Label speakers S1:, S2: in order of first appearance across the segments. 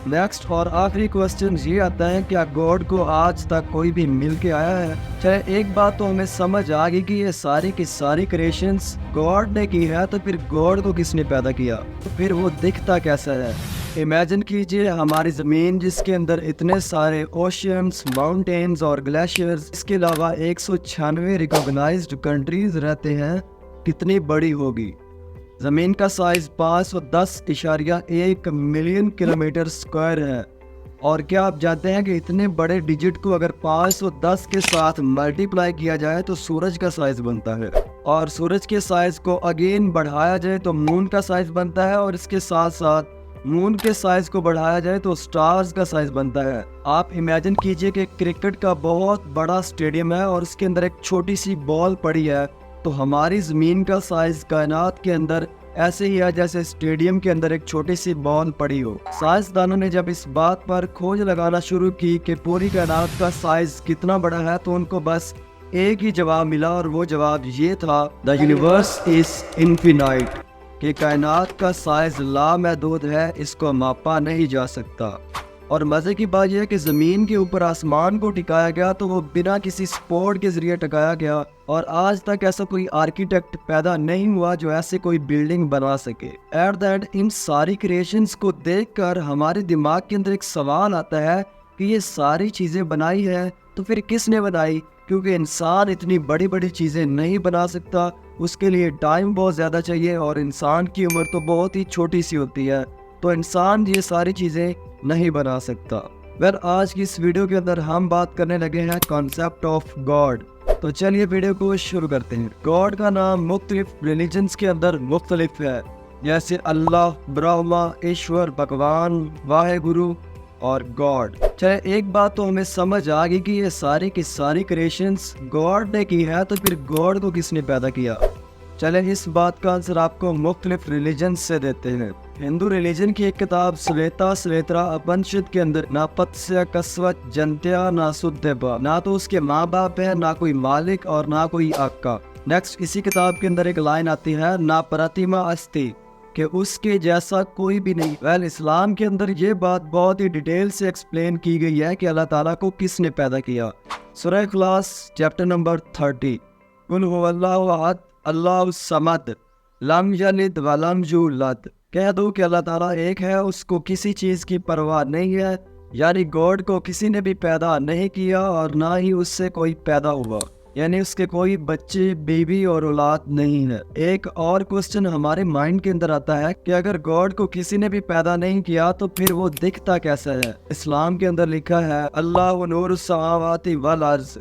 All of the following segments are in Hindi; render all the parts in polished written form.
S1: नेक्स्ट और आखिरी क्वेश्चन ये आता है, क्या गॉड को आज तक कोई भी मिल के आया है? चाहे एक बात तो हमें समझ आ गई कि ये सारी की सारी क्रिएशंस गॉड ने की है, तो फिर गॉड को किसने पैदा किया, तो फिर वो दिखता कैसा है? इमेजिन कीजिए हमारी ज़मीन जिसके अंदर इतने सारे ओशियंस, माउंटेन्स और ग्लेशियर्स, इसके अलावा 196 रिकॉग्नाइज्ड कंट्रीज रहते हैं, कितनी बड़ी होगी? ज़मीन का साइज़ 510.1 मिलियन किलोमीटर स्क्वायर है। और क्या आप जानते हैं कि इतने बड़े डिजिट को अगर 510 के साथ मल्टीप्लाई किया जाए तो सूरज का साइज़ बनता है, और सूरज के साइज़ को अगेन बढ़ाया जाए तो मून का साइज़ बनता है, और इसके साथ साथ मून के साइज़ को बढ़ाया जाए तो स्टार्स का साइज़ बनता है। आप इमेजिन कीजिए कि क्रिकेट का बहुत बड़ा स्टेडियम है और उसके अंदर एक छोटी सी बॉल पड़ी है, तो हमारी ज़मीन का साइज़ कायनात के अंदर ऐसे ही है जैसे स्टेडियम के अंदर एक छोटी सी बॉल पड़ी हो। साइंसदानों ने जब इस बात पर खोज लगाना शुरू की कि पूरी कायनात का साइज़ कितना बड़ा है, तो उनको बस एक ही जवाब मिला, और वो जवाब ये था, द यूनिवर्स इज़ इन्फिनाइट, कि कायनात का साइज़ लामहदूद है, इसको मापा नहीं जा सकता। और मज़े की बात यह है कि ज़मीन के ऊपर आसमान को टिकाया गया तो वो बिना किसी सपोर्ट के ज़रिए टिकाया गया, और आज तक ऐसा कोई आर्किटेक्ट पैदा नहीं हुआ जो ऐसे कोई बिल्डिंग बना सके। एट द एंड इन सारी क्रिएशंस को देखकर हमारे दिमाग के अंदर एक सवाल आता है कि ये सारी चीज़ें बनाई है तो फिर किसने बनाई? क्योंकि इंसान इतनी बड़ी बड़ी चीज़ें नहीं बना सकता, उसके लिए टाइम बहुत ज़्यादा चाहिए, और इंसान की उम्र तो बहुत ही छोटी सी होती है, तो इंसान ये सारी चीज़ें नहीं बना सकता। वेल, आज की इस वीडियो के अंदर हम बात करने लगे हैं कॉन्सेप्ट ऑफ गॉड। तो चलिए वीडियो को शुरू करते हैं। गॉड का नाम मुख्तलिफ रिलीजन्स के अंदर मुख्तलिफ है, जैसे अल्लाह, ब्रह्मा, ईश्वर, भगवान, वाहेगुरु और गॉड। चाहे एक बात तो हमें समझ आ गई कि ये सारी की सारी क्रिएशंस गॉड ने की है, तो फिर गॉड को किसने पैदा किया? चले इस बात का आंसर आपको मुख्तलिफ रिलीजन से देते हैं। हिंदू रिलीजन की एक किताब श्वेता श्वेतरा उपनिषद के अंदर ना पत्स्य कस्वत जंत्या ना सुद्धेबा, ना तो उसके माँ बाप है, ना कोई मालिक और ना कोई आका। नेक्स्ट इसी किताब के अंदर एक लाइन आती है, ना प्रतिमा अस्ति, कि उसके जैसा कोई भी नहीं। वेल, इस्लाम के अंदर ये बात बहुत ही डिटेल से एक्सप्लेन की गई है कि अल्लाह ताला को किसने पैदा किया। सूरह इखलास चैप्टर नंबर 30, कुल हुवल्लाहु अहद अल्लाहु समद लम यलिद वलम यूलद, कह दो कि अल्लाह ताला एक है, उसको किसी चीज़ की परवाह नहीं है, यानी गॉड को किसी ने भी पैदा नहीं किया और ना ही उससे कोई पैदा हुआ, यानी उसके कोई बच्चे, बीवी और औलाद नहीं है। एक और क्वेश्चन हमारे माइंड के अंदर आता है कि अगर गॉड को किसी ने भी पैदा नहीं किया तो फिर वो दिखता कैसा है? इस्लाम के अंदर लिखा है, अल्लाह नूरुस समावाति वल अर्ज़,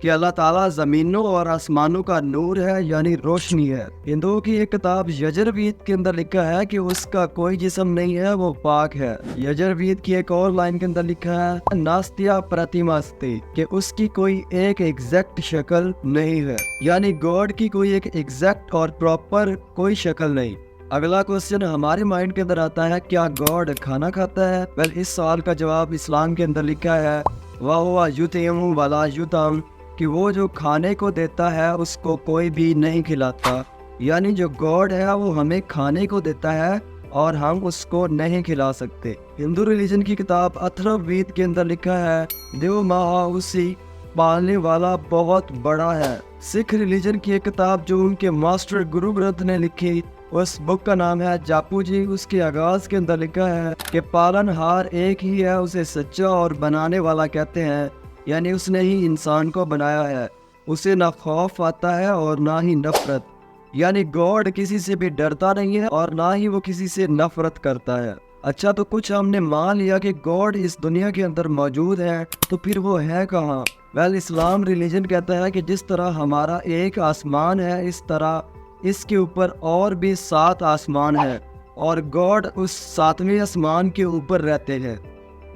S1: कि अल्लाह ताला ज़मीनों और आसमानों का नूर है, यानी रोशनी है। हिंदुओं की एक किताब यजुर्वेद के अंदर लिखा है कि उसका कोई जिस्म नहीं है, वो पाक है। यजुर्वेद की एक और लाइन के अंदर लिखा है, नास्तिया प्रतिमास्ति, कि उसकी कोई एक एग्जैक्ट शक्ल नहीं है, यानी गॉड की कोई एक एग्जैक्ट और प्रॉपर कोई शक्ल नहीं। अगला क्वेश्चन हमारे माइंड के अंदर आता है, क्या गॉड खाना खाता है? वेल, इस सवाल का जवाब इस्लाम के अंदर लिखा है, वाह युतियमु वला युतम, कि वो जो खाने को देता है उसको कोई भी नहीं खिलाता, यानी जो गॉड है वो हमें खाने को देता है और हम उसको नहीं खिला सकते। हिंदू रिलीजन की किताब अथर्ववेद के अंदर लिखा है, देव महा उसी पालने वाला बहुत बड़ा है। सिख रिलीजन की एक किताब जो उनके मास्टर गुरु ग्रंथ ने लिखी, उस बुक का नाम है जापू जी। उसके आगाज के अंदर लिखा है कि पालनहार एक ही है, उसे सच्चा और बनाने वाला कहते हैं, यानी उसने ही इंसान को बनाया है। उसे ना खौफ आता है और ना ही नफरत, यानी गॉड किसी से भी डरता नहीं है और ना ही वो किसी से नफरत करता है। अच्छा, तो कुछ हमने मान लिया कि गॉड इस दुनिया के अंदर मौजूद है, तो फिर वो है कहाँ? वेल, इस्लाम रिलीजन कहता है कि जिस तरह हमारा एक आसमान है, इस तरह इसके ऊपर और भी 7 आसमान है, और गॉड उस 7वें आसमान के ऊपर रहते हैं।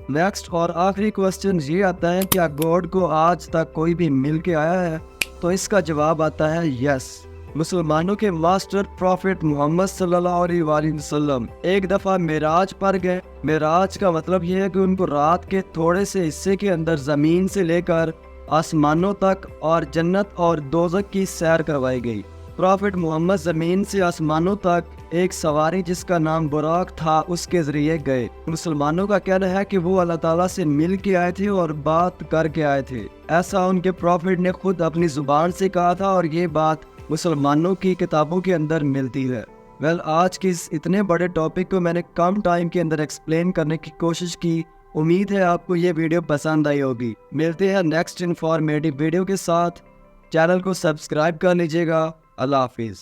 S1: नेक्स्ट और आखिरी क्वेश्चन ये आता है, क्या गॉड को आज तक कोई भी मिल के आया है? तो इसका जवाब आता है यस। मुसलमानों के मास्टर प्रॉफिट मोहम्मद सल्लल्लाहु अलैहि वसल्लम एक दफ़ा मेराज पर गए। मेराज का मतलब ये है कि उनको रात के थोड़े से हिस्से के अंदर ज़मीन से लेकर आसमानों तक और जन्नत और दोज़ख की सैर करवाई गई। प्रॉफिट मोहम्मद ज़मीन से आसमानों तक एक सवारी जिसका नाम बुराक था उसके ज़रिए गए। मुसलमानों का कहना है कि वो अल्लाह ताला से मिल के आए थे और बात करके आए थे। ऐसा उनके प्रॉफिट ने खुद अपनी ज़ुबान से कहा था और ये बात मुसलमानों की किताबों के अंदर मिलती है। आज की इस इतने बड़े टॉपिक को मैंने कम टाइम के अंदर एक्सप्लेन करने की कोशिश की। उम्मीद है आपको ये वीडियो पसंद आई होगी। मिलते हैं नेक्स्ट इन्फॉर्मेटिव वीडियो के साथ। चैनल को सब्सक्राइब कर लीजिएगा। अल्लाह हाफिज़।